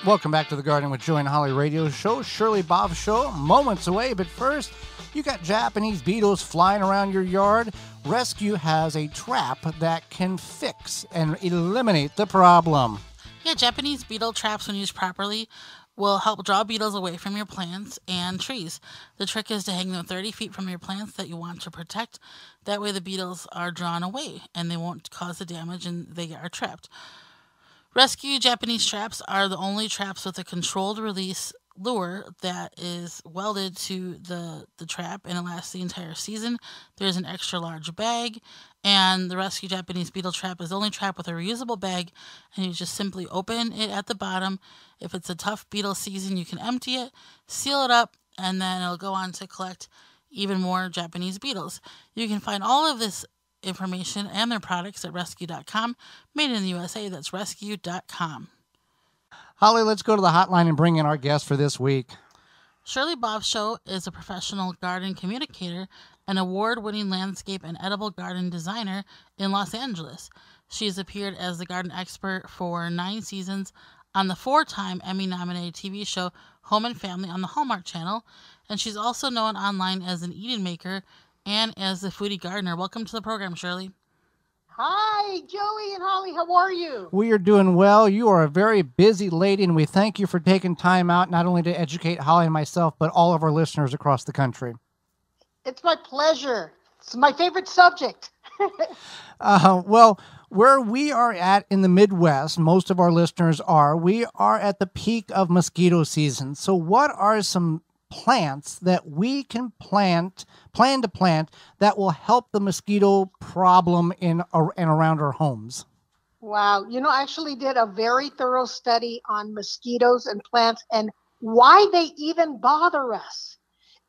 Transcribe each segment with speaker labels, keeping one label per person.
Speaker 1: Welcome back to the Garden with Joy and Holly radio show. Shirley Bovshow, moments away. But first, you got Japanese beetles flying around your yard. Rescue has a trap that can fix and eliminate the problem.
Speaker 2: Yeah, Japanese beetle traps, when used properly, will help draw beetles away from your plants and trees. The trick is to hang them 30 feet from your plants that you want to protect. That way the beetles are drawn away and they won't cause the damage and they are trapped. Rescue Japanese traps are the only traps with a controlled release lure that is welded to the trap and it lasts the entire season. There's an extra large bag, and the Rescue Japanese beetle trap is the only trap with a reusable bag, and you just simply open it at the bottom. If it's a tough beetle season, you can empty it, seal it up, and then it'll go on to collect even more Japanese beetles. You can find all of this information and their products at rescue.com. Made in the USA, that's rescue.com.
Speaker 1: Holly, let's go to the hotline and bring in our guest for this week.
Speaker 2: Shirley Bovshow is a professional garden communicator and award-winning landscape and edible garden designer in Los Angeles. She's appeared as the garden expert for 9 seasons on the 4-time Emmy-nominated TV show Home and Family on the Hallmark Channel, and she's also known online as an Eden maker and as the foodie gardener. Welcome to the program, Shirley.
Speaker 3: Hi, Joey and Holly. How are you?
Speaker 1: We are doing well. You are a very busy lady, and we thank you for taking time out not only to educate Holly and myself, but all of our listeners across the country.
Speaker 3: It's my pleasure. It's my favorite subject.
Speaker 1: Well, where we are at in the Midwest, most of our listeners are, we are at the peak of mosquito season. So what are some plants that we can plan to plant that will help the mosquito problem in and around our homes?
Speaker 3: Wow. I actually did a very thorough study on mosquitoes and plants and why they even bother us.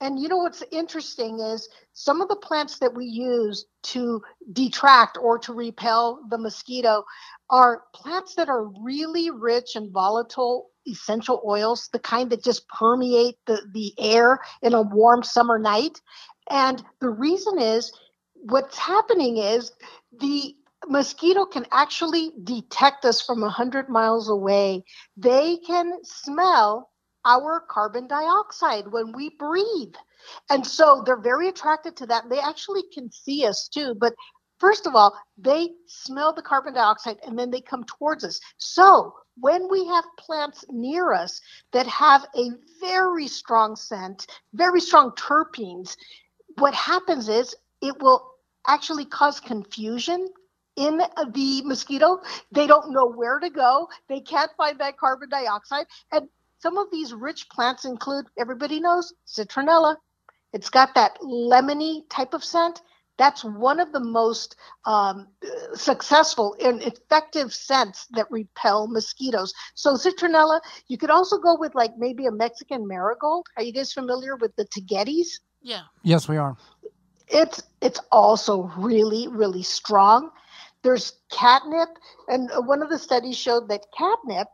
Speaker 3: And what's interesting is some of the plants that we use to detract or to repel the mosquito are plants that are really rich in volatile essential oils, the kind that just permeate the air in a warm summer night. And the reason is what's happening is the mosquito can actually detect us from 100 miles away. They can smell our carbon dioxide when we breathe. And so they're very attracted to that. They actually can see us too. But first of all, they smell the carbon dioxide and then they come towards us. So when we have plants near us that have a very strong scent, very strong terpenes, what happens is it will actually cause confusion in the mosquito. They don't know where to go. They can't find that carbon dioxide. And some of these rich plants include, everybody knows, citronella. It's got that lemony type of scent. That's one of the most successful and effective scents that repel mosquitoes. So citronella, you could also go with like maybe a Mexican marigold. Are you guys familiar with the tagetes?
Speaker 2: Yeah.
Speaker 1: Yes, we are.
Speaker 3: It's also really, really strong. There's catnip, and one of the studies showed that catnip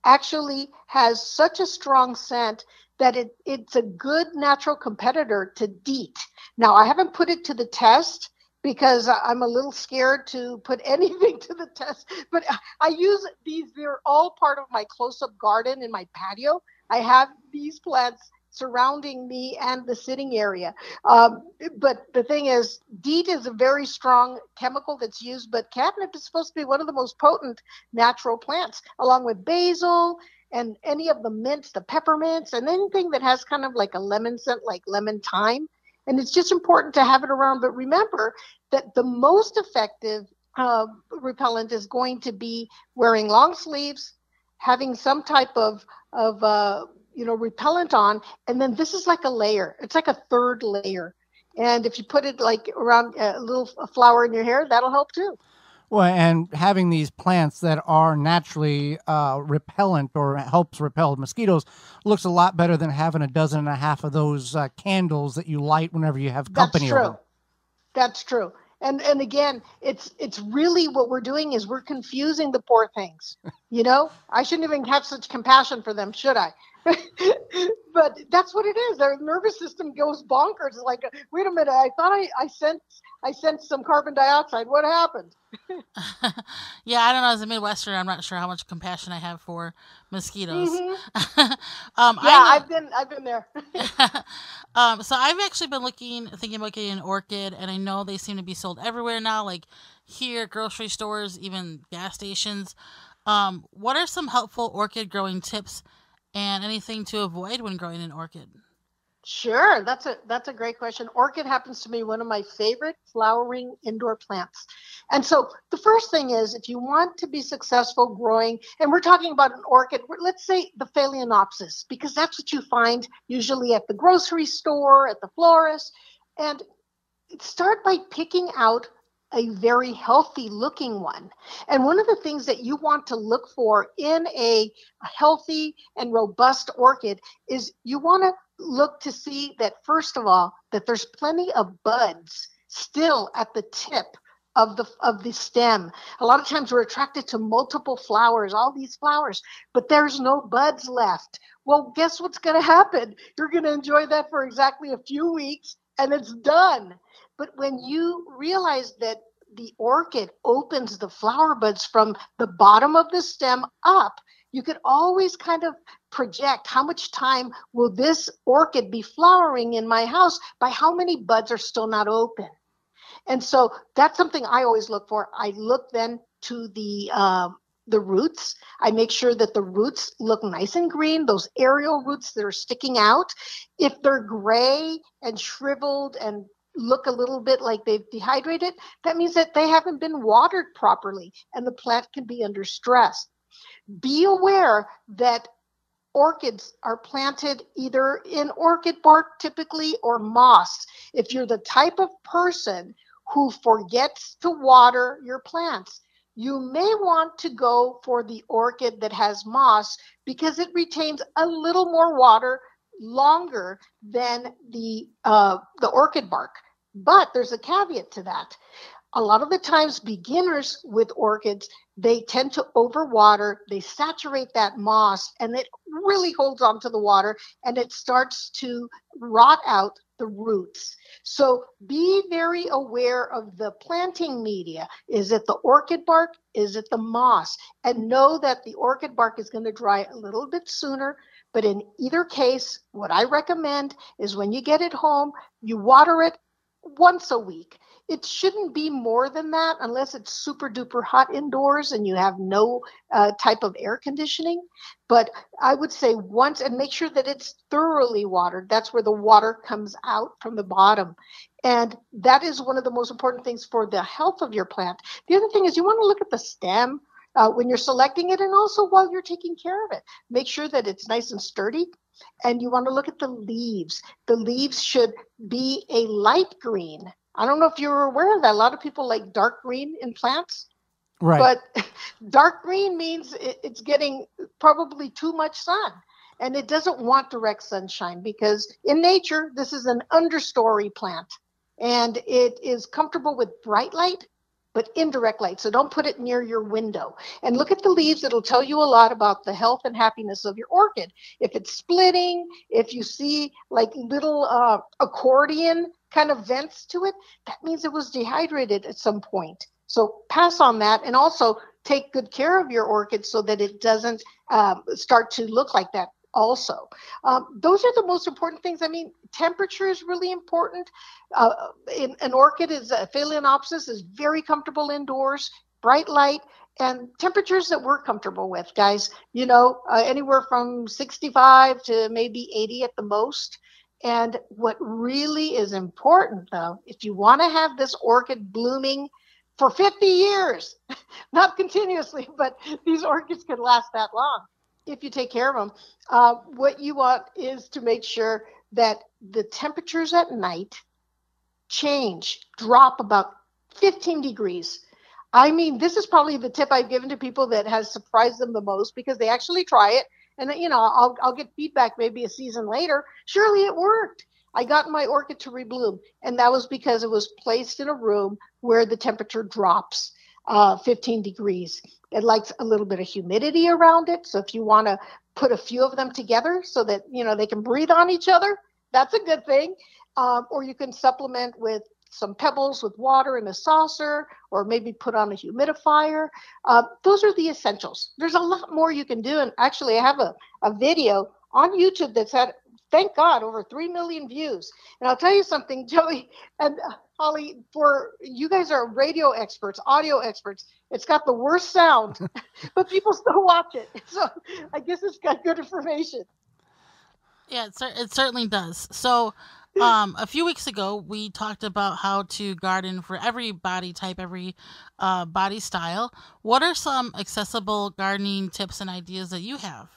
Speaker 3: actually has such a strong scent that it's a good natural competitor to DEET. Now, I haven't put it to the test because I'm a little scared to put anything to the test, but I use these. They're all part of my close-up garden in my patio. I have these plants surrounding me and the sitting area. But the thing is, DEET is a very strong chemical that's used, but catnip is supposed to be one of the most potent natural plants, along with basil and any of the mints, the peppermints, and anything that has kind of like a lemon scent, like lemon thyme. And it's just important to have it around. But remember that the most effective repellent is going to be wearing long sleeves, having some type of repellent on. And then this is like a layer. It's like a third layer. And if you put it like around a little flower in your hair, that'll help too.
Speaker 1: Well, and having these plants that are naturally repellent or helps repel mosquitoes looks a lot better than having a dozen and a half of those candles that you light whenever you have company.
Speaker 3: That's true.
Speaker 1: Over.
Speaker 3: That's true. And again, it's really what we're doing is we're confusing the poor things. I shouldn't even have such compassion for them, should I? But that's what it is. Their nervous system goes bonkers. It's like, wait a minute, I thought I sensed some carbon dioxide. What happened?
Speaker 2: Yeah, I don't know. As a Midwesterner, I'm not sure how much compassion I have for mosquitoes.
Speaker 3: Hmm. Yeah,
Speaker 2: I know.
Speaker 3: I've been there.
Speaker 2: So I've actually been thinking about getting an orchid, and I know they seem to be sold everywhere now, like here, grocery stores, even gas stations. What are some helpful orchid growing tips and anything to avoid when growing an orchid?
Speaker 3: Sure, that's a great question. Orchid happens to be one of my favorite flowering indoor plants. And so the first thing is, if you want to be successful growing, and we're talking about an orchid, let's say the Phalaenopsis, because that's what you find usually at the grocery store, at the florist. And start by picking out a very healthy looking one. And one of the things that you want to look for in a healthy and robust orchid is you want to look to see that, first of all, that there's plenty of buds still at the tip of the stem. A lot of times we're attracted to multiple flowers, all these flowers, but there's no buds left. Well, guess what's going to happen? You're going to enjoy that for exactly a few weeks and it's done. But when you realize that the orchid opens the flower buds from the bottom of the stem up, you could always kind of project how much time will this orchid be flowering in my house by how many buds are still not open. And so that's something I always look for. I look then to the roots. I make sure that the roots look nice and green, those aerial roots that are sticking out. If they're gray and shriveled and look a little bit like they've dehydrated, that means that they haven't been watered properly and the plant can be under stress. Be aware that orchids are planted either in orchid bark typically or moss. If you're the type of person who forgets to water your plants, you may want to go for the orchid that has moss because it retains a little more water longer than the orchid bark. But there's a caveat to that. A lot of the times beginners with orchids, they tend to overwater, they saturate that moss and it really holds on to the water and it starts to rot out the roots. So be very aware of the planting media. Is it the orchid bark? Is it the moss? And know that the orchid bark is going to dry a little bit sooner. But in either case, what I recommend is when you get it home, you water it once a week. It shouldn't be more than that unless it's super duper hot indoors and you have no type of air conditioning. But I would say once, and make sure that it's thoroughly watered. That's where the water comes out from the bottom. And that is one of the most important things for the health of your plant. The other thing is you want to look at the stem when you're selecting it and also while you're taking care of it. Make sure that it's nice and sturdy. And you want to look at the leaves. The leaves should be a light green. I don't know if you're aware of that. A lot of people like dark green in plants.
Speaker 1: Right.
Speaker 3: But dark green means it's getting probably too much sun. And it doesn't want direct sunshine because in nature, this is an understory plant. And it is comfortable with bright light, but indirect light. So don't put it near your window. And look at the leaves. It'll tell you a lot about the health and happiness of your orchid. If it's splitting, if you see like little accordion kind of vents to it, that means it was dehydrated at some point. So pass on that and also take good care of your orchid so that it doesn't start to look like that also. Those are the most important things. I mean, temperature is really important. An orchid is a Phalaenopsis is very comfortable indoors, bright light, and temperatures that we're comfortable with, guys. Anywhere from 65 to maybe 80 at the most. And what really is important, though, if you want to have this orchid blooming for 50 years, not continuously, but these orchids can last that long if you take care of them. What you want is to make sure that the temperatures at night drop about 15 degrees. I mean, this is probably the tip I've given to people that has surprised them the most because they actually try it. And, I'll get feedback maybe a season later. Surely it worked. I got my orchid to rebloom. And that was because it was placed in a room where the temperature drops. 15 degrees. It likes a little bit of humidity around it. So if you want to put a few of them together so that, they can breathe on each other, that's a good thing. Or you can supplement with some pebbles with water in a saucer, or maybe put on a humidifier. Those are the essentials. There's a lot more you can do. And actually, I have a video on YouTube that's had, thank God, over 3 million views. And I'll tell you something, Joey and Holly, for you guys are radio experts, audio experts. It's got the worst sound, but people still watch it. So I guess it's got good information.
Speaker 2: Yeah, it certainly does. So, a few weeks ago, we talked about how to garden for every body type, every body style. What are some accessible gardening tips and ideas that you have?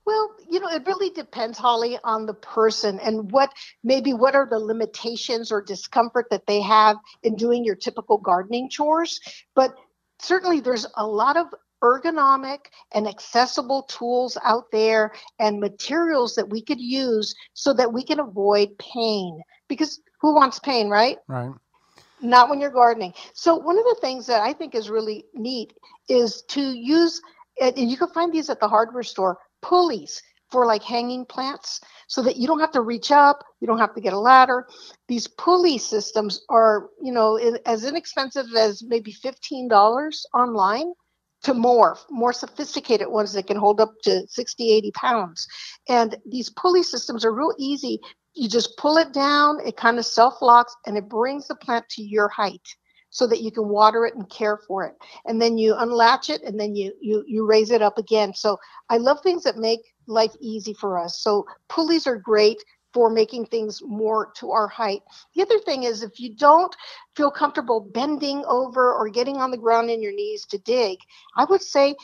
Speaker 3: Well, it really depends, Holly, on the person and what are the limitations or discomfort that they have in doing your typical gardening chores. But certainly there's a lot of ergonomic and accessible tools out there and materials that we could use so that we can avoid pain. Because who wants pain, right?
Speaker 1: Right.
Speaker 3: Not when you're gardening. So one of the things that I think is really neat is to use, and you can find these at the hardware store, pulleys for like hanging plants so that you don't have to reach up, you don't have to get a ladder. These pulley systems are, as inexpensive as maybe $15 online to more sophisticated ones that can hold up to 60, 80 pounds. And these pulley systems are real easy. You just pull it down, it kind of self-locks, and it brings the plant to your height so that you can water it and care for it. And then you unlatch it, and then you raise it up again. So I love things that make life easy for us. So pulleys are great for making things more to our height. The other thing is, if you don't feel comfortable bending over or getting on the ground in your knees to dig, I would say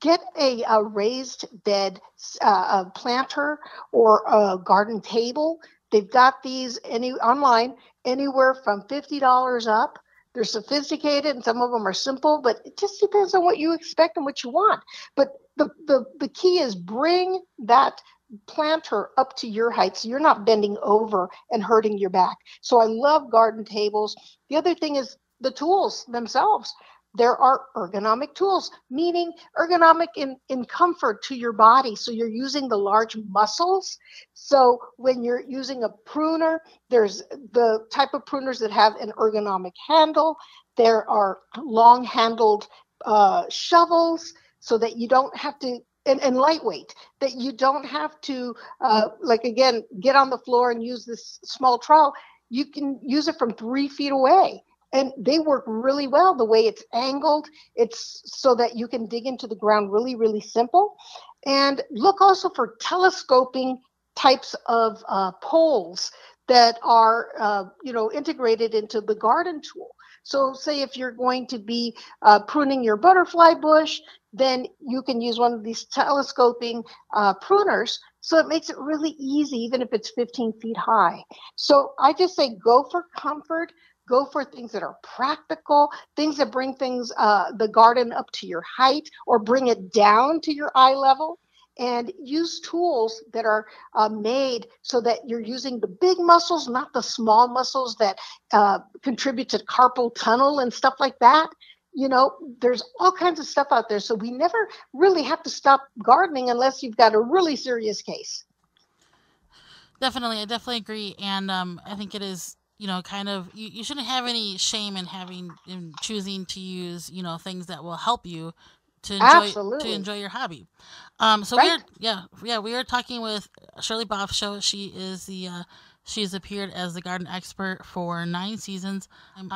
Speaker 3: get a raised bed a planter or a garden table. They've got these online anywhere from $50 up. They're sophisticated and some of them are simple, but it just depends on what you expect and what you want. But the key is bring that planter up to your height so you're not bending over and hurting your back. So I love garden tables. The other thing is the tools themselves. There are ergonomic tools, meaning ergonomic in comfort to your body. So you're using the large muscles. So when you're using a pruner, there's the type of pruners that have an ergonomic handle. There are long-handled shovels so that you don't have to, and lightweight, that you don't have to, again, get on the floor and use this small trowel. You can use it from 3 feet away. And they work really well the way it's angled. It's so that you can dig into the ground really, really simple. And look also for telescoping types of poles that are, integrated into the garden tool. So say if you're going to be pruning your butterfly bush, then you can use one of these telescoping pruners. So it makes it really easy, even if it's 15 feet high. So I just say go for comfort. Go for things that are practical, things that bring the garden up to your height or bring it down to your eye level, and use tools that are made so that you're using the big muscles, not the small muscles that contribute to carpal tunnel and stuff like that. There's all kinds of stuff out there. So we never really have to stop gardening unless you've got a really serious case.
Speaker 2: Definitely. I definitely agree. And I think it is, kind of, you shouldn't have any shame in choosing to use, things that will help you to enjoy your hobby. So
Speaker 3: right.
Speaker 2: we are talking with Shirley Bovshow. She's appeared as the garden expert for 9 seasons,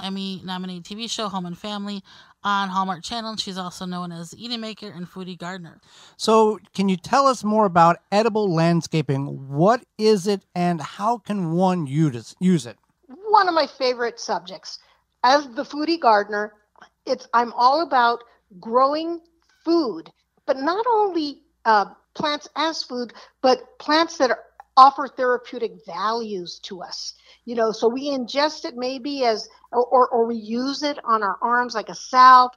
Speaker 2: Emmy-nominated TV show Home and Family on Hallmark Channel. She's also known as the Eating Maker and Foodie Gardener.
Speaker 1: So can you tell us more about edible landscaping? What is it and how can one use it?
Speaker 3: One of my favorite subjects. As the foodie gardener, I'm all about growing food, but not only plants as food, but plants that offer therapeutic values to us. So we ingest it maybe or we use it on our arms like a salve.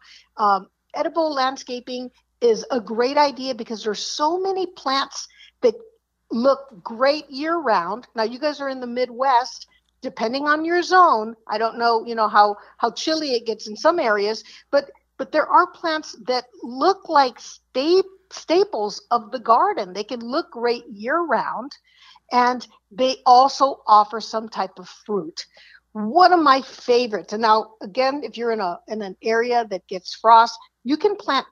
Speaker 3: Edible landscaping is a great idea because there's so many plants that look great year round. Now you guys are in the Midwest. depending on your zone, I don't know, how chilly it gets in some areas, but there are plants that look like staples of the garden. They can look great year round, and they also offer some type of fruit. One of my favorites, and now again, if you're in an area that gets frost, you can plant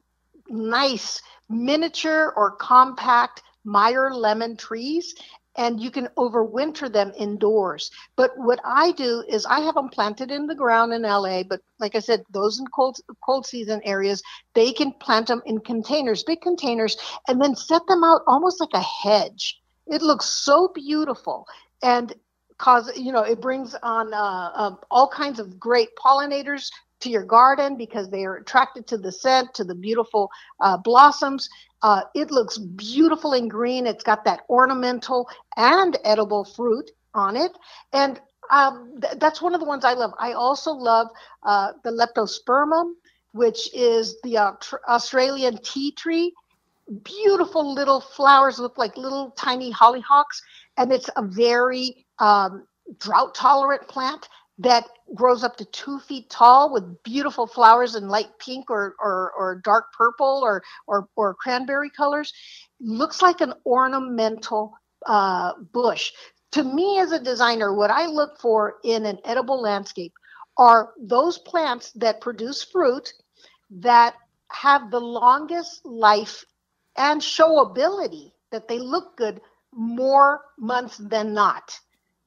Speaker 3: nice miniature or compact Meyer lemon trees, and you can overwinter them indoors. But what I do is I have them planted in the ground in LA, but like I said, those in cold season areas, they can plant them in containers, big containers, and then set them out almost like a hedge. It looks so beautiful, and it brings on all kinds of great pollinators to your garden because they are attracted to the scent, to the beautiful blossoms. It looks beautiful and green. It's got that ornamental and edible fruit on it. And that's one of the ones I love. I also love the leptospermum, which is the Australian tea tree. Beautiful little flowers, look like little tiny hollyhocks. And it's a very drought tolerant plant that grows up to 2 feet tall with beautiful flowers in light pink or dark purple or cranberry colors. Looks like an ornamental bush. To me as a designer, what I look for in an edible landscape are those plants that produce fruit that have the longest life and showability, that they look good more months than not.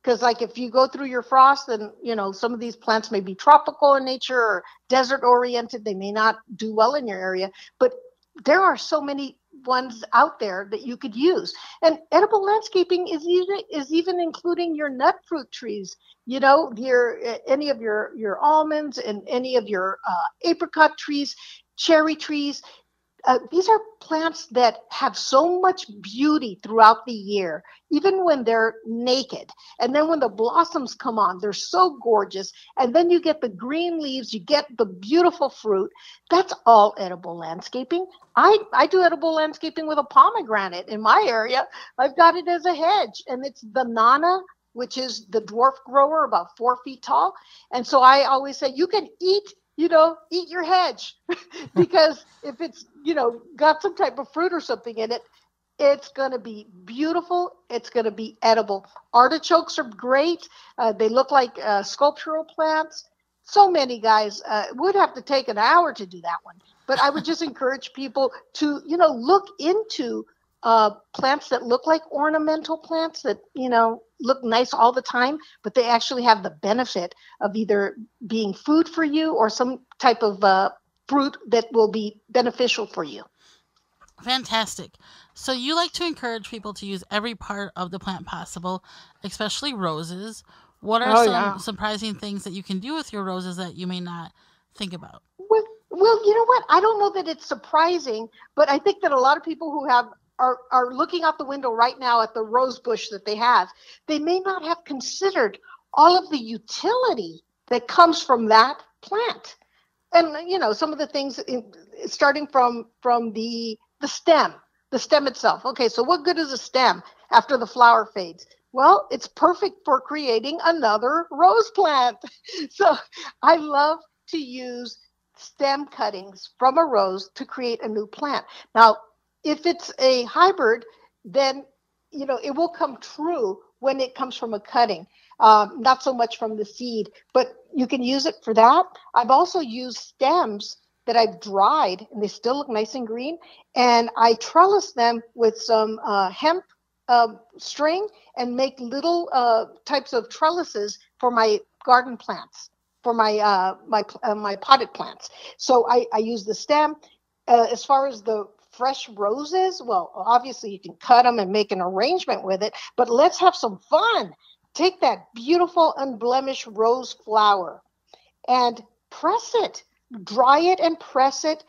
Speaker 3: Because like if you go through your frost, then some of these plants may be tropical in nature or desert oriented. They may not do well in your area, but there are so many ones out there that you could use. And edible landscaping is even including your nut fruit trees. Any of your almonds and any of your apricot trees, cherry trees. These are plants that have so much beauty throughout the year, even when they're naked. And then when the blossoms come on, they're so gorgeous. And then you get the green leaves, you get the beautiful fruit. That's all edible landscaping. I do edible landscaping with a pomegranate in my area. I've got it as a hedge, and it's the Nana, which is the dwarf grower, about 4 feet tall. And so I always say, you can eat your hedge because if it's, got some type of fruit or something in it, it's going to be beautiful. It's going to be edible. Artichokes are great. They look like sculptural plants. So many guys would have to take an hour to do that one. But I would just encourage people to, look into plants that look like ornamental plants that, look nice all the time, but they actually have the benefit of either being food for you or some type of fruit that will be beneficial for you.
Speaker 2: Fantastic. So you like to encourage people to use every part of the plant possible, especially roses. What are some surprising things that you can do with your roses that you may not think about?
Speaker 3: Well, you know what? I don't know that it's surprising, but I think that a lot of people who are looking out the window right now at the rose bush that they have, they may not have considered all of the utility that comes from that plant. And, some of the things starting from the stem itself. Okay, so what good is a stem after the flower fades? Well, it's perfect for creating another rose plant. So I love to use stem cuttings from a rose to create a new plant. Now, if it's a hybrid, then, it will come true when it comes from a cutting, not so much from the seed, but you can use it for that. I've also used stems that I've dried, and they still look nice and green, and I trellis them with some hemp string and make little types of trellises for my garden plants, for my my potted plants. So I use the stem. As far as the fresh roses, well, obviously you can cut them and make an arrangement with it, but let's have some fun. Take that beautiful unblemished rose flower and press it, dry it and press it,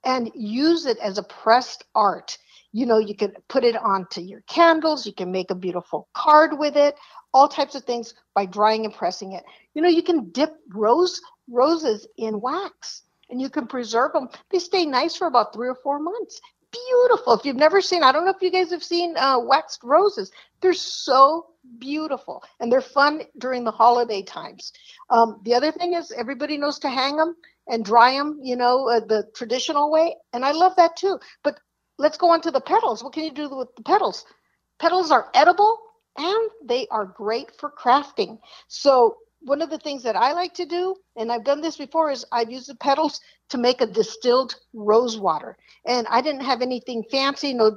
Speaker 3: and use it as a pressed art. You can put it onto your candles. You can make a beautiful card with it, all types of things by drying and pressing it. You can dip roses in wax, and you can preserve them. They stay nice for about 3 or 4 months. Beautiful. If you've never seen, I don't know if you guys have seen waxed roses. They're so beautiful, and they're fun during the holiday times. The other thing is everybody knows to hang them and dry them, the traditional way, and I love that too. But let's go on to the petals. What can you do with the petals? Petals are edible and they are great for crafting. So one of the things that I like to do, and I've done this before, is I've used the petals to make a distilled rose water. And I didn't have anything fancy, no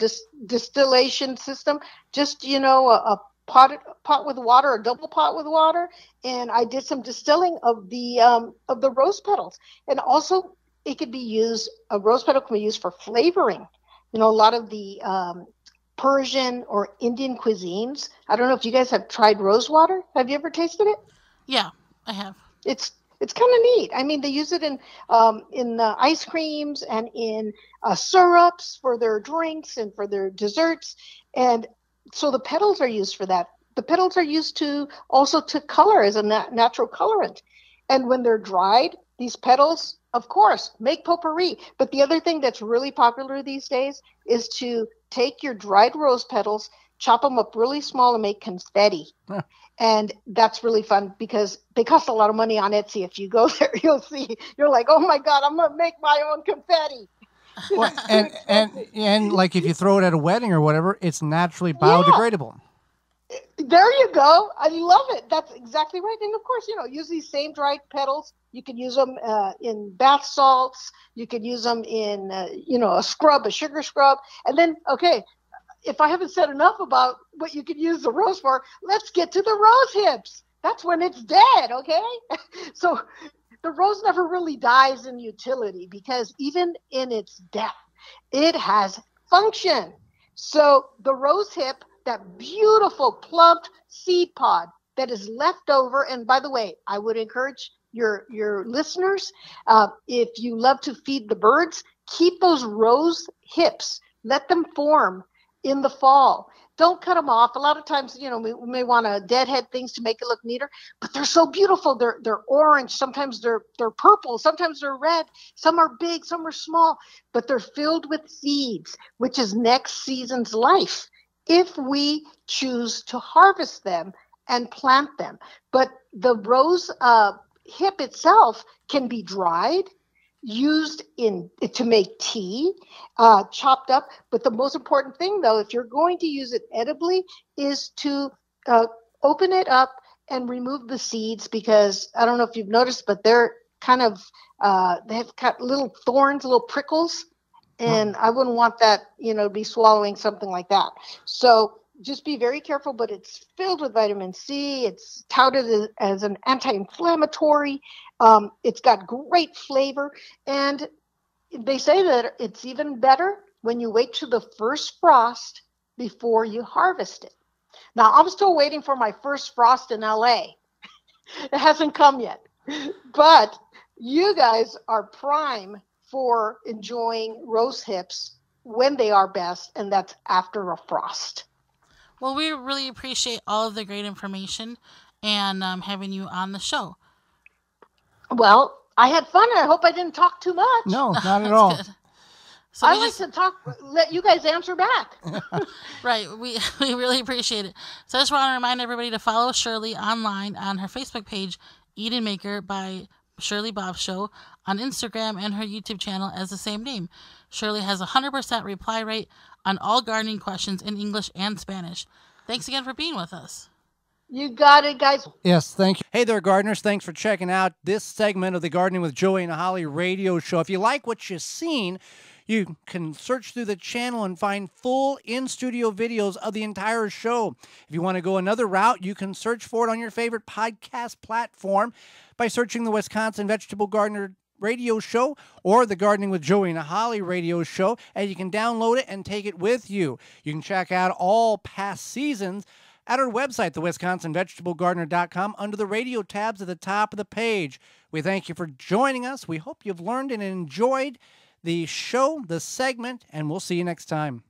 Speaker 3: distillation system, just, a pot with water, a double pot with water. And I did some distilling of the rose petals. And also it could be used, a rose petal can be used for flavoring. A lot of the Persian or Indian cuisines. I don't know if you guys have tried rose water. Have you ever tasted it?
Speaker 2: Yeah, I have.
Speaker 3: It's kind of neat. I mean, they use it in ice creams and in syrups for their drinks and for their desserts, and so the petals are used for that. The petals are used to color as a natural colorant, and when they're dried, these petals, of course, make potpourri. But the other thing that's really popular these days is to take your dried rose petals, chop them up really small, and make confetti. Huh. And that's really fun because they cost a lot of money on Etsy. If you go there, you'll see. You're like, oh my God, I'm gonna make my own confetti.
Speaker 1: Well, and like if you throw it at a wedding or whatever, it's naturally biodegradable.
Speaker 3: Yeah. There you go. I love it. That's exactly right. And of course, use these same dried petals. You can use them in bath salts. You can use them in, a scrub, a sugar scrub. And then, okay, if I haven't said enough about what you can use the rose for, let's get to the rose hips. That's when it's dead, okay? So the rose never really dies in utility because even in its death, it has function. So the rose hip, that beautiful plumped seed pod that is left over, and by the way, I would encourage your listeners, if you love to feed the birds, keep those rose hips, let them form in the fall. Don't cut them off. A lot of times, we may want to deadhead things to make it look neater, but they're so beautiful. They're orange. Sometimes they're purple. Sometimes they're red. Some are big. Some are small, but they're filled with seeds, which is next season's life if we choose to harvest them and plant them. But the rose hip itself can be dried, used to make tea, chopped up. But the most important thing, though, if you're going to use it edibly, is to open it up and remove the seeds, because I don't know if you've noticed, but they're kind of they have got little thorns, little prickles, and I wouldn't want that, to be swallowing something like that. So just be very careful, but it's filled with vitamin C. It's touted as an anti-inflammatory. It's got great flavor. And they say that it's even better when you wait to the first frost before you harvest it. Now, I'm still waiting for my first frost in LA. It hasn't come yet. But you guys are prime for enjoying rose hips when they are best, and that's after a frost.
Speaker 2: Well, we really appreciate all of the great information and having you on the show.
Speaker 3: Well, I had fun, and I hope I didn't talk too much.
Speaker 1: No, not at all.
Speaker 2: Good. So
Speaker 3: I like to talk, let you guys answer back.
Speaker 2: Right. We really appreciate it. So I just want to remind everybody to follow Shirley online on her Facebook page, Eden Maker by Shirley Bovshow, on Instagram, and her YouTube channel as the same name. Shirley has a 100% reply rate on all gardening questions in English and Spanish. Thanks again for being with us.
Speaker 3: You got it, guys.
Speaker 1: Yes, thank you. Hey there, gardeners. Thanks for checking out this segment of the Gardening with Joey and Holly radio show. If you like what you've seen, you can search through the channel and find full in-studio videos of the entire show. If you want to go another route, you can search for it on your favorite podcast platform by searching the Wisconsin Vegetable Gardener radio show or the Gardening with Joey and Holly radio show, and you can download it and take it with you. You can check out all past seasons at our website, thewisconsinvegetablegardener.com, under the radio tabs at the top of the page. We thank you for joining us. We hope you've learned and enjoyed the show, the segment, and we'll see you next time.